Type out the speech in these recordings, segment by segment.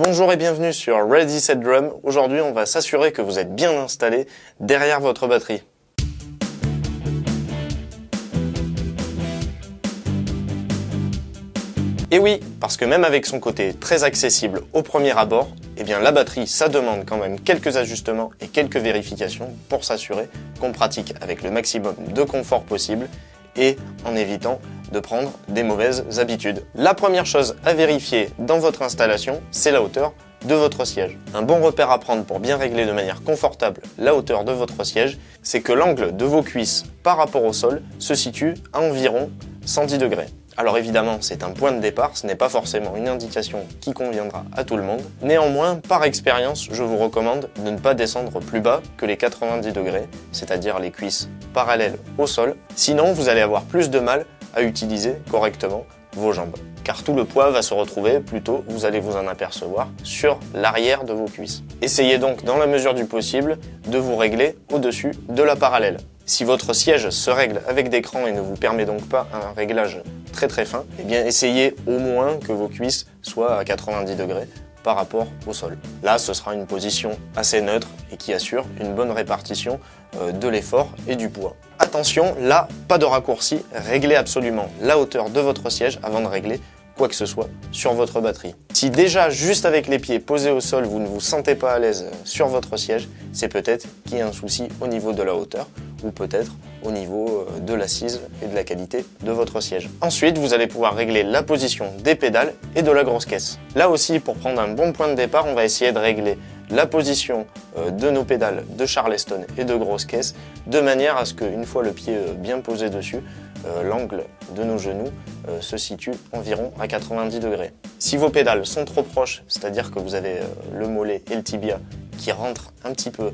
Bonjour et bienvenue sur Ready Set Drum. Aujourd'hui, on va s'assurer que vous êtes bien installé derrière votre batterie. Et oui, parce que même avec son côté très accessible au premier abord, eh bien la batterie, ça demande quand même quelques ajustements et quelques vérifications pour s'assurer qu'on pratique avec le maximum de confort possible et en évitant de prendre des mauvaises habitudes. La première chose à vérifier dans votre installation, c'est la hauteur de votre siège. Un bon repère à prendre pour bien régler de manière confortable la hauteur de votre siège, c'est que l'angle de vos cuisses par rapport au sol se situe à environ 110 degrés. Alors évidemment, c'est un point de départ, ce n'est pas forcément une indication qui conviendra à tout le monde. Néanmoins, par expérience, je vous recommande de ne pas descendre plus bas que les 90 degrés, c'est-à-dire les cuisses parallèles au sol. Sinon, vous allez avoir plus de mal à utiliser correctement vos jambes. Car tout le poids va se retrouver, plutôt, vous allez vous en apercevoir, sur l'arrière de vos cuisses. Essayez donc, dans la mesure du possible, de vous régler au-dessus de la parallèle. Si votre siège se règle avec des crans et ne vous permet donc pas un réglage très fin, eh bien essayez au moins que vos cuisses soient à 90 degrés par rapport au sol. Là, ce sera une position assez neutre et qui assure une bonne répartition de l'effort et du poids. Attention, là, pas de raccourci, réglez absolument la hauteur de votre siège avant de régler quoi que ce soit sur votre batterie. Si déjà, juste avec les pieds posés au sol, vous ne vous sentez pas à l'aise sur votre siège, c'est peut-être qu'il y a un souci au niveau de la hauteur ou peut-être au niveau de l'assise et de la qualité de votre siège. Ensuite, vous allez pouvoir régler la position des pédales et de la grosse caisse. Là aussi, pour prendre un bon point de départ, on va essayer de régler la position de nos pédales de Charleston et de grosse caisse de manière à ce qu'une fois le pied bien posé dessus, l'angle de nos genoux se situe environ à 90 degrés. Si vos pédales sont trop proches, c'est-à-dire que vous avez le mollet et le tibia qui rentrent un petit peu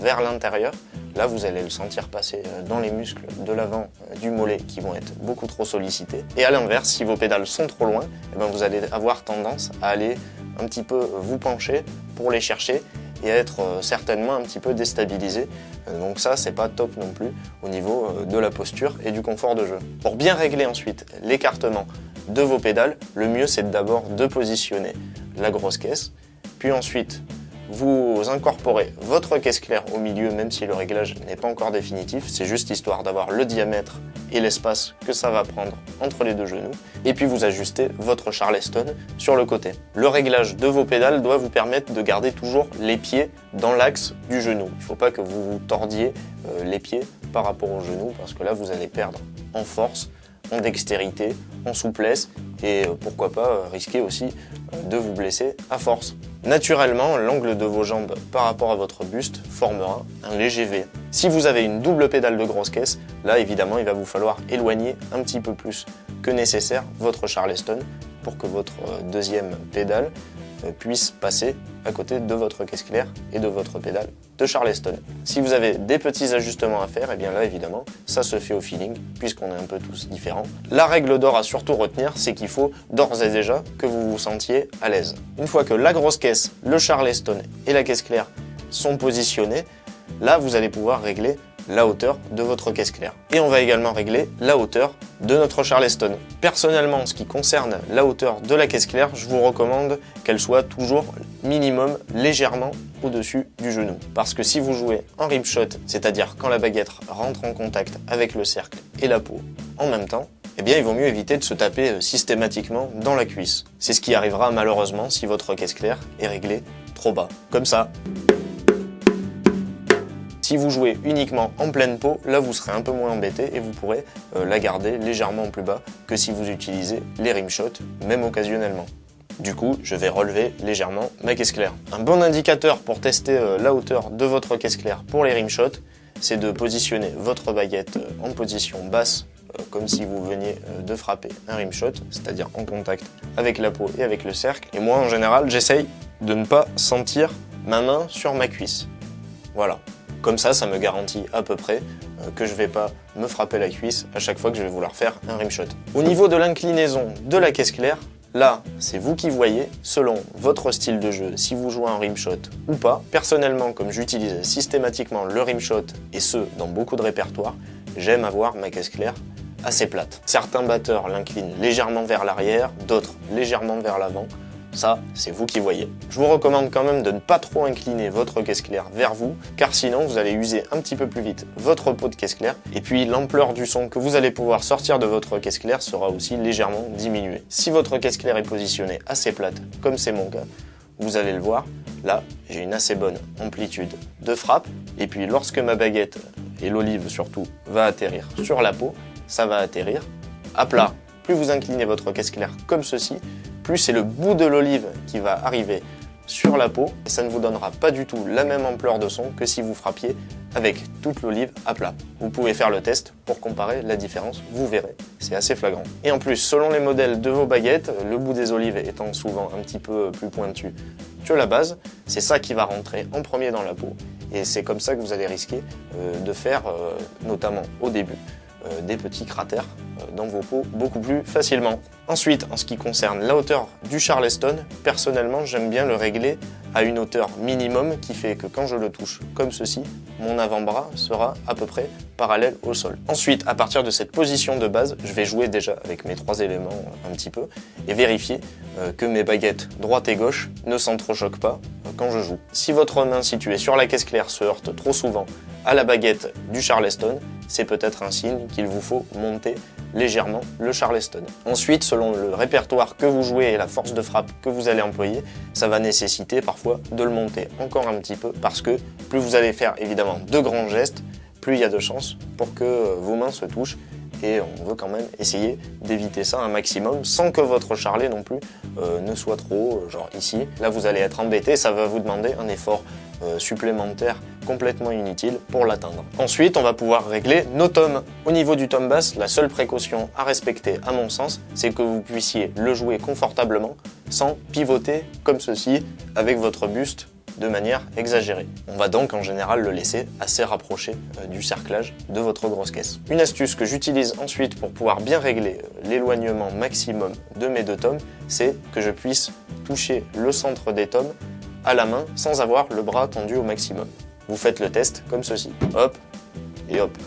vers l'intérieur, là vous allez le sentir passer dans les muscles de l'avant du mollet qui vont être beaucoup trop sollicités. Et à l'inverse, si vos pédales sont trop loin, eh bien, vous allez avoir tendance à aller un petit peu vous pencher pour les chercher et à être certainement un petit peu déstabilisé. Donc ça, c'est pas top non plus au niveau de la posture et du confort de jeu. Pour bien régler ensuite l'écartement de vos pédales, le mieux c'est d'abord de positionner la grosse caisse, puis ensuite vous incorporez votre caisse claire au milieu, même si le réglage n'est pas encore définitif, c'est juste histoire d'avoir le diamètre et l'espace que ça va prendre entre les deux genoux, et puis vous ajustez votre Charleston sur le côté. Le réglage de vos pédales doit vous permettre de garder toujours les pieds dans l'axe du genou. Il ne faut pas que vous vous tordiez les pieds par rapport au genou, parce que là vous allez perdre en force, en dextérité, en souplesse, et pourquoi pas risquer aussi de vous blesser à force. Naturellement, l'angle de vos jambes par rapport à votre buste formera un léger V. Si vous avez une double pédale de grosse caisse, là évidemment il va vous falloir éloigner un petit peu plus que nécessaire votre Charleston pour que votre deuxième pédale puisse passer à côté de votre caisse claire et de votre pédale de Charleston. Si vous avez des petits ajustements à faire, et bien là évidemment ça se fait au feeling puisqu'on est un peu tous différents. La règle d'or à surtout retenir, c'est qu'il faut d'ores et déjà que vous vous sentiez à l'aise. Une fois que la grosse caisse, le Charleston et la caisse claire sont positionnés, là vous allez pouvoir régler la hauteur de votre caisse claire. Et on va également régler la hauteur de notre Charleston. Personnellement, en ce qui concerne la hauteur de la caisse claire, je vous recommande qu'elle soit toujours minimum légèrement au-dessus du genou. Parce que si vous jouez en rib shot, c'est-à-dire quand la baguette rentre en contact avec le cercle et la peau en même temps, eh bien il vaut mieux éviter de se taper systématiquement dans la cuisse. C'est ce qui arrivera malheureusement si votre caisse claire est réglée trop bas. Comme ça. Si vous jouez uniquement en pleine peau, là vous serez un peu moins embêté et vous pourrez la garder légèrement plus bas que si vous utilisez les rimshots, même occasionnellement. Du coup, je vais relever légèrement ma caisse claire. Un bon indicateur pour tester la hauteur de votre caisse claire pour les rimshots, c'est de positionner votre baguette en position basse, comme si vous veniez de frapper un rimshot, c'est-à-dire en contact avec la peau et avec le cercle. Et moi, en général, j'essaye de ne pas sentir ma main sur ma cuisse. Voilà. Comme ça me garantit à peu près que je ne vais pas me frapper la cuisse à chaque fois que je vais vouloir faire un rimshot. Au niveau de l'inclinaison de la caisse claire, là, c'est vous qui voyez, selon votre style de jeu, si vous jouez un rimshot ou pas. Personnellement, comme j'utilise systématiquement le rimshot, et ce, dans beaucoup de répertoires, j'aime avoir ma caisse claire assez plate. Certains batteurs l'inclinent légèrement vers l'arrière, d'autres légèrement vers l'avant. Ça, c'est vous qui voyez. Je vous recommande quand même de ne pas trop incliner votre caisse claire vers vous, car sinon vous allez user un petit peu plus vite votre pot de caisse claire, et puis l'ampleur du son que vous allez pouvoir sortir de votre caisse claire sera aussi légèrement diminuée. Si votre caisse claire est positionnée assez plate, comme c'est mon cas, vous allez le voir, là j'ai une assez bonne amplitude de frappe, et puis lorsque ma baguette, et l'olive surtout, va atterrir sur la peau, ça va atterrir à plat. Plus vous inclinez votre caisse claire comme ceci, plus c'est le bout de l'olive qui va arriver sur la peau, et ça ne vous donnera pas du tout la même ampleur de son que si vous frappiez avec toute l'olive à plat. Vous pouvez faire le test pour comparer la différence, vous verrez, c'est assez flagrant. Et en plus, selon les modèles de vos baguettes, le bout des olives étant souvent un petit peu plus pointu que la base, c'est ça qui va rentrer en premier dans la peau, et c'est comme ça que vous allez risquer de faire, notamment au début, des petits cratères dans vos peaux beaucoup plus facilement. Ensuite, en ce qui concerne la hauteur du Charleston, personnellement j'aime bien le régler à une hauteur minimum qui fait que quand je le touche comme ceci, mon avant-bras sera à peu près parallèle au sol. Ensuite, à partir de cette position de base, je vais jouer déjà avec mes 3 éléments un petit peu et vérifier que mes baguettes droite et gauche ne s'entrechoquent pas quand je joue. Si votre main située sur la caisse claire se heurte trop souvent à la baguette du Charleston, c'est peut-être un signe qu'il vous faut monter légèrement le Charleston. Ensuite, selon le répertoire que vous jouez et la force de frappe que vous allez employer, ça va nécessiter parfois de le monter encore un petit peu, parce que plus vous allez faire évidemment de grands gestes, plus il y a de chances pour que vos mains se touchent, et on veut quand même essayer d'éviter ça un maximum sans que votre charlet non plus ne soit trop, genre ici. Là vous allez être embêté, ça va vous demander un effort supplémentaire complètement inutile pour l'atteindre. Ensuite, on va pouvoir régler nos tomes. Au niveau du tome basse, la seule précaution à respecter à mon sens, c'est que vous puissiez le jouer confortablement sans pivoter comme ceci avec votre buste de manière exagérée. On va donc en général le laisser assez rapproché du cerclage de votre grosse caisse. Une astuce que j'utilise ensuite pour pouvoir bien régler l'éloignement maximum de mes 2 tomes, c'est que je puisse toucher le centre des tomes à la main sans avoir le bras tendu au maximum. Vous faites le test comme ceci, hop et hop.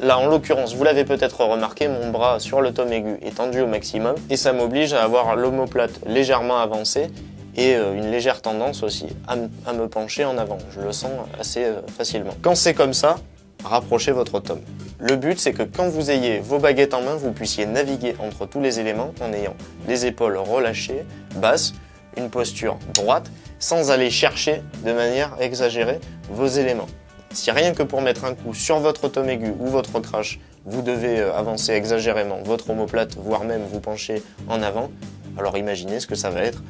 Là, en l'occurrence, vous l'avez peut-être remarqué, mon bras sur le tome aigu est tendu au maximum et ça m'oblige à avoir l'omoplate légèrement avancée et une légère tendance aussi à me pencher en avant. Je le sens assez facilement. Quand c'est comme ça, rapprochez votre tome. Le but, c'est que quand vous ayez vos baguettes en main, vous puissiez naviguer entre tous les éléments en ayant les épaules relâchées, basses, une posture droite, sans aller chercher de manière exagérée vos éléments. Si rien que pour mettre un coup sur votre tome aigu ou votre crash, vous devez avancer exagérément votre omoplate, voire même vous pencher en avant, alors imaginez ce que ça va être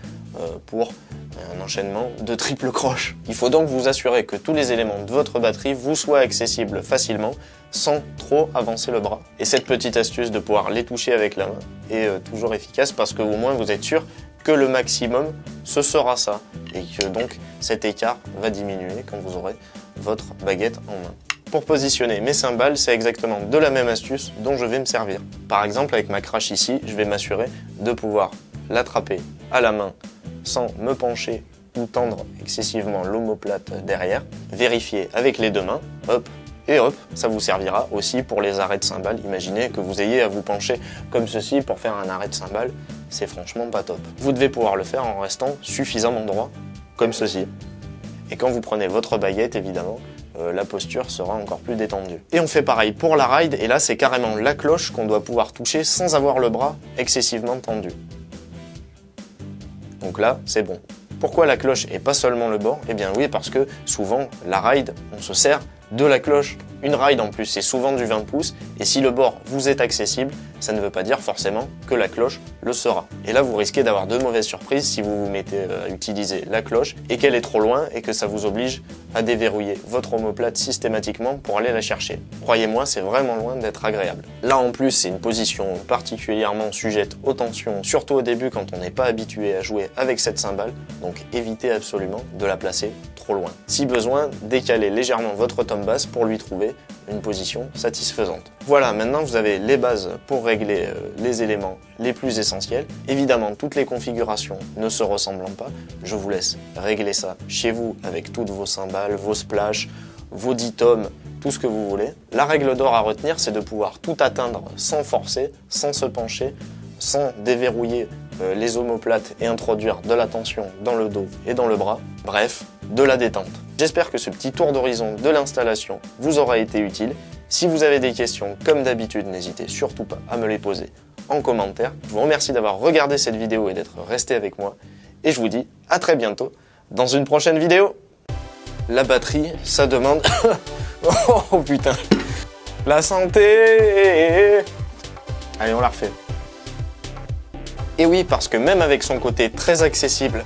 pour un enchaînement de triple croche. Il faut donc vous assurer que tous les éléments de votre batterie vous soient accessibles facilement sans trop avancer le bras. Et cette petite astuce de pouvoir les toucher avec la main est toujours efficace parce que au moins vous êtes sûr que le maximum ce sera ça et que donc cet écart va diminuer quand vous aurez votre baguette en main. Pour positionner mes cymbales, c'est exactement de la même astuce dont je vais me servir. Par exemple, avec ma crash ici, je vais m'assurer de pouvoir l'attraper à la main sans me pencher ou tendre excessivement l'omoplate derrière. Vérifier avec les 2 mains, hop et hop, ça vous servira aussi pour les arrêts de cymbales. Imaginez que vous ayez à vous pencher comme ceci pour faire un arrêt de cymbale, c'est franchement pas top. Vous devez pouvoir le faire en restant suffisamment droit, comme ceci. Et quand vous prenez votre baguette, évidemment, la posture sera encore plus détendue. Et on fait pareil pour la ride, et là c'est carrément la cloche qu'on doit pouvoir toucher sans avoir le bras excessivement tendu. Donc là, c'est bon. Pourquoi la cloche et pas seulement le bord? Eh bien oui, parce que souvent, la ride, on se sert de la cloche. Une ride en plus, c'est souvent du 20 pouces, et si le bord vous est accessible, ça ne veut pas dire forcément que la cloche le sera. Et là, vous risquez d'avoir de mauvaises surprises si vous vous mettez à utiliser la cloche et qu'elle est trop loin et que ça vous oblige à déverrouiller votre omoplate systématiquement pour aller la chercher. Croyez-moi, c'est vraiment loin d'être agréable. Là en plus, c'est une position particulièrement sujette aux tensions, surtout au début quand on n'est pas habitué à jouer avec cette cymbale, donc évitez absolument de la placer trop loin. Si besoin, décalez légèrement votre tome basse pour lui trouver une position satisfaisante. Voilà, maintenant vous avez les bases pour régler les éléments les plus essentiels. Évidemment, toutes les configurations ne se ressemblant pas, je vous laisse régler ça chez vous avec toutes vos cymbales, vos splashes, vos 10 tomes, tout ce que vous voulez. La règle d'or à retenir, c'est de pouvoir tout atteindre sans forcer, sans se pencher, sans déverrouiller les omoplates et introduire de la tension dans le dos et dans le bras. Bref, de la détente. J'espère que ce petit tour d'horizon de l'installation vous aura été utile. Si vous avez des questions, comme d'habitude, n'hésitez surtout pas à me les poser en commentaire. Je vous remercie d'avoir regardé cette vidéo et d'être resté avec moi. Et je vous dis à très bientôt dans une prochaine vidéo. La batterie, ça demande... oh putain. La santé. Allez, on la refait. Et oui, parce que même avec son côté très accessible...